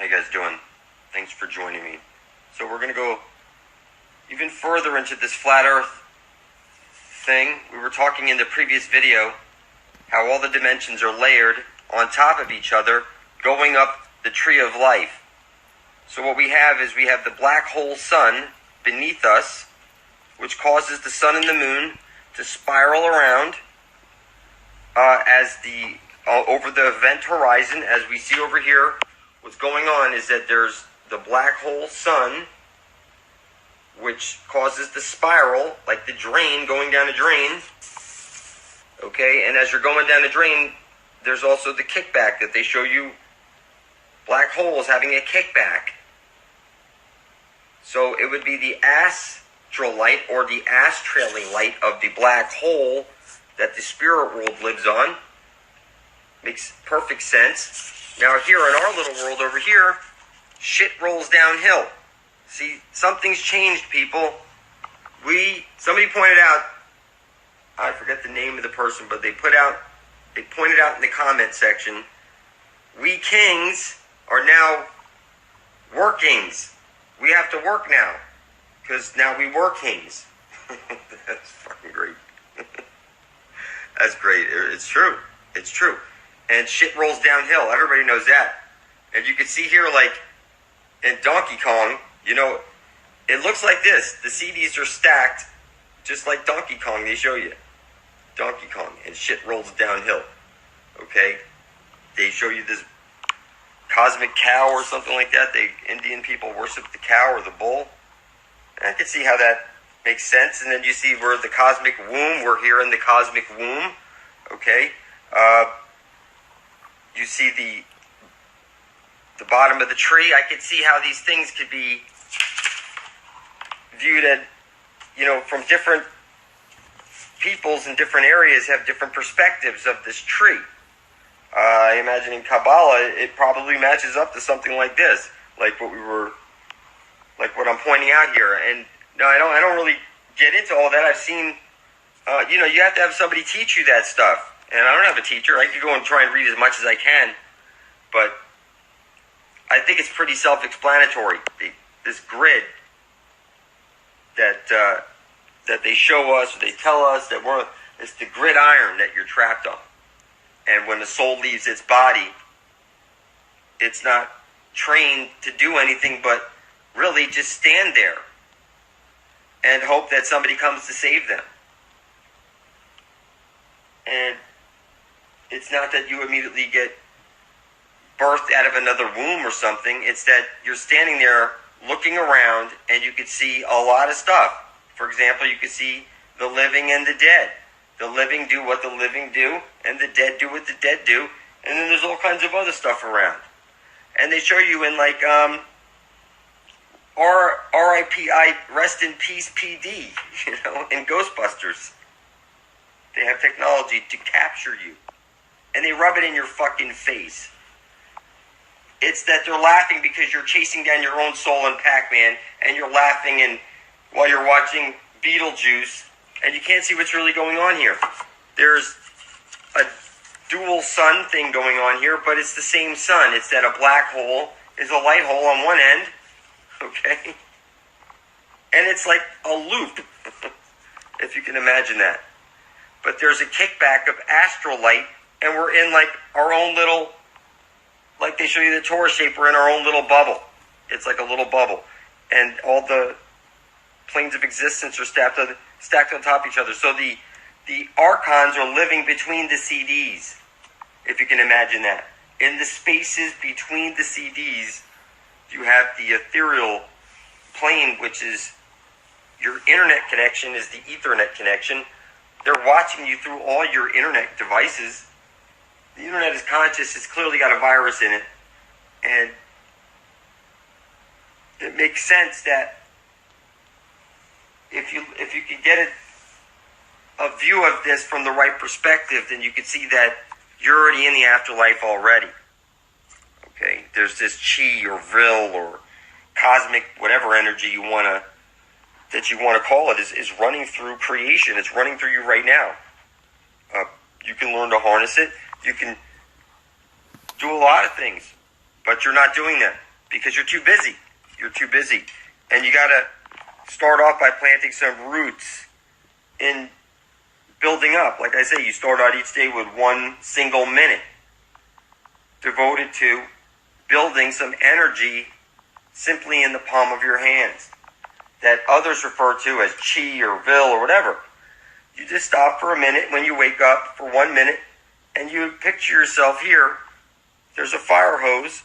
How you guys doing? Thanks for joining me. So we're going to go even further into this flat earth thing. We were talking in the previous video how all the dimensions are layered on top of each other, going up the tree of life. So what we have is we have the black hole sun beneath us, which causes the sun and the moon to spiral around over the event horizon. As we see over here, what's going on is that there's the black hole sun, which causes the spiral, like the drain going down a drain. Okay, and as you're going down the drain, there's also the kickback that they show you. Black holes having a kickback. So it would be the astral light or the astrailing light of the black hole that the spirit world lives on. Makes perfect sense. Now here in our little world over here, shit rolls downhill. See, something's changed, people. Somebody pointed out, I forget the name of the person, but they pointed out in the comment section, we kings are now workings. We have to work now, because now we were kings. That's fucking great. That's great. It's true. It's true. And shit rolls downhill. Everybody knows that. And you can see here, like, in Donkey Kong, you know, it looks like this. The CDs are stacked, just like Donkey Kong, they show you. Donkey Kong, and shit rolls downhill. Okay? They show you this cosmic cow or something like that. Indian people worship the cow or the bull. And I can see how that makes sense. And then you see we're the cosmic womb. We're here in the cosmic womb. Okay? You see the bottom of the tree. I can see how these things could be viewed at, you know, from different peoples in different areas have different perspectives of this tree. I imagine in Kabbalah, it probably matches up to something like this, like what I'm pointing out here. And no, I don't really get into all that. I've seen, you know, you have to have somebody teach you that stuff. And I don't have a teacher. I could go and try and read as much as I can, but I think it's pretty self-explanatory. This grid that they show us, or they tell us that it's the gridiron that you're trapped on. And when the soul leaves its body, it's not trained to do anything but really just stand there and hope that somebody comes to save them. And it's not that you immediately get birthed out of another womb or something. It's that you're standing there looking around and you could see a lot of stuff. For example, you could see the living and the dead. The living do what the living do, and the dead do what the dead do. And then there's all kinds of other stuff around. And they show you in like R.I.P.I. Rest in Peace PD, you know, in Ghostbusters. They have technology to capture you. And they rub it in your fucking face. It's that they're laughing because you're chasing down your own soul in Pac-Man, and you're laughing while you're watching Beetlejuice, and you can't see what's really going on here. There's a dual sun thing going on here, but it's the same sun. It's that a black hole is a light hole on one end, okay? And it's like a loop, if you can imagine that. But there's a kickback of astral light, and we're in like our own little, like they show you the Torah shape, we're in our own little bubble. It's like a little bubble. And all the planes of existence are stacked on top of each other. So the archons are living between the CDs, if you can imagine that. In the spaces between the CDs, you have the ethereal plane, which is your internet connection, is the Ethernet connection. They're watching you through all your internet devices. The internet is conscious. It's clearly got a virus in it. And it makes sense that if you could get a view of this from the right perspective, then you could see that you're already in the afterlife already. Okay? There's this chi or vril or cosmic whatever energy you want to call it is running through creation. It's running through you right now. You can learn to harness it. You can do a lot of things, but you're not doing that. because you're too busy. You're too busy. And you got to start off by planting some roots in building up. Like I say, you start out each day with 1 single minute devoted to building some energy simply in the palm of your hands that others refer to as chi or vil or whatever. You just stop for a minute when you wake up for 1 minute and you picture yourself here. There's a fire hose,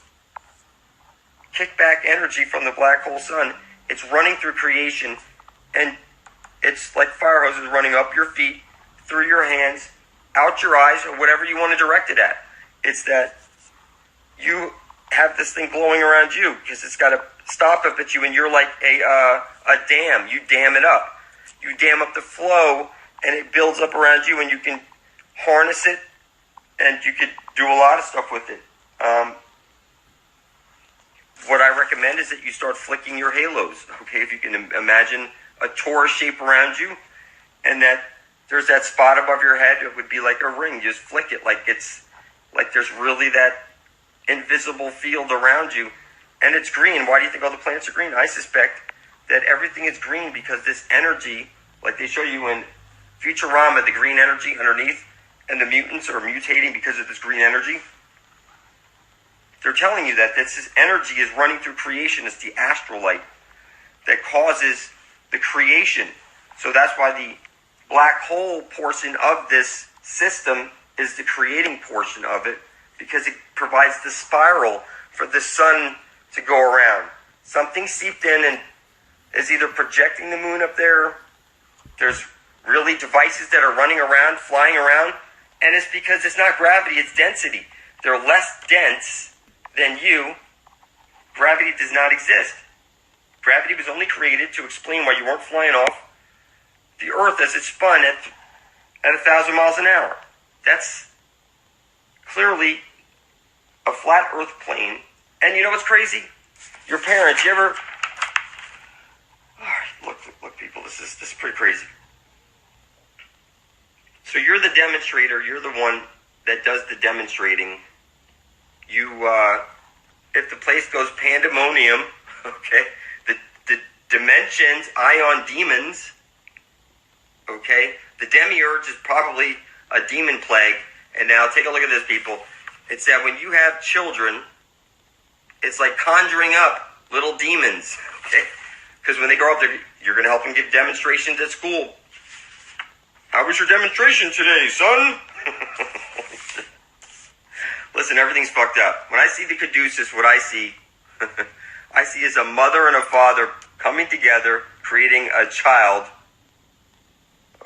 kick back energy from the black hole sun. It's running through creation, and it's like fire hoses running up your feet, through your hands, out your eyes, or whatever you want to direct it at. It's that you have this thing blowing around you because it's got to stop up at you, and you're like a dam. You dam it up. You dam up the flow, and it builds up around you, and you can harness it, and you could do a lot of stuff with it. What I recommend is that you start flicking your halos. Okay, if you can imagine a torus shape around you, and that there's that spot above your head, it would be like a ring. You just flick it like it's like there's really that invisible field around you, and it's green. Why do you think all the plants are green? I suspect that everything is green because this energy, like they show you in Futurama, the green energy underneath, and the mutants are mutating because of this green energy. They're telling you that this energy is running through creation. It's the astral light that causes the creation. So that's why the black hole portion of this system is the creating portion of it, because it provides the spiral for the sun to go around. Something seeped in and is either projecting the moon up there. There's really devices that are running around, flying around, and it's because it's not gravity, it's density. They're less dense than you. Gravity does not exist. Gravity was only created to explain why you weren't flying off the Earth as it spun at 1,000 miles an hour. That's clearly a flat Earth plane. And you know what's crazy? Your parents, you ever... Look, people, this is pretty crazy. So you're the demonstrator. You're the one that does the demonstrating. You, if the place goes pandemonium, okay, the dimensions, ion demons, okay, the demiurge is probably a demon plague. And now take a look at this, people. It's that when you have children, it's like conjuring up little demons, okay? Because when they grow up, you're going to help them give demonstrations at school. How was your demonstration today, son? Listen, everything's fucked up. When I see the caduceus, what I see is a mother and a father coming together, creating a child,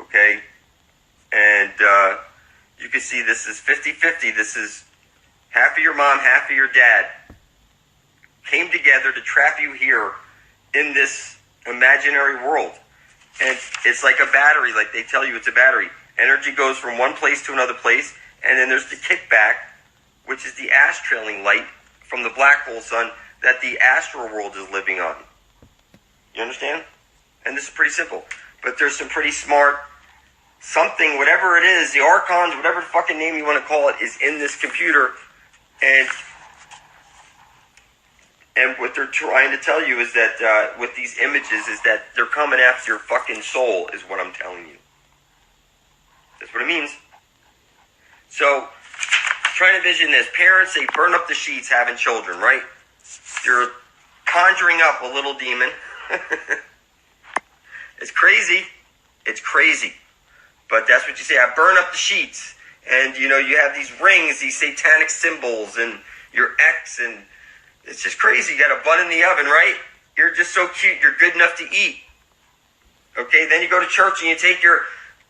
okay? And you can see this is 50-50. This is half of your mom, half of your dad came together to trap you here in this imaginary world. And it's like a battery, like they tell you it's a battery. Energy goes from one place to another place, and then there's the kickback, which is the ass-trailing light from the black hole sun that the astral world is living on. You understand? And this is pretty simple. But there's some pretty smart something, whatever it is, the archons, whatever fucking name you want to call it, is in this computer. And what they're trying to tell you is that with these images is that they're coming after your fucking soul, is what I'm telling you. That's what it means. So, try to envision this. Parents, they burn up the sheets having children, right? You're conjuring up a little demon. It's crazy. It's crazy. But that's what you say. I burn up the sheets. And, you know, you have these rings, these satanic symbols, and your X, and it's just crazy. You got a bun in the oven, right? You're just so cute. You're good enough to eat. Okay? Then you go to church and you take your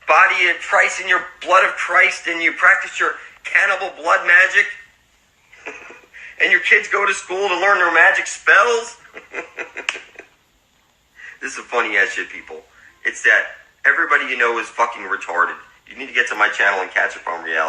body of Christ and your blood of Christ and you practice your cannibal blood magic. And your kids go to school to learn their magic spells. This is a funny ass shit, people. It's that everybody you know is fucking retarded. You need to get to my channel and catch up on reality.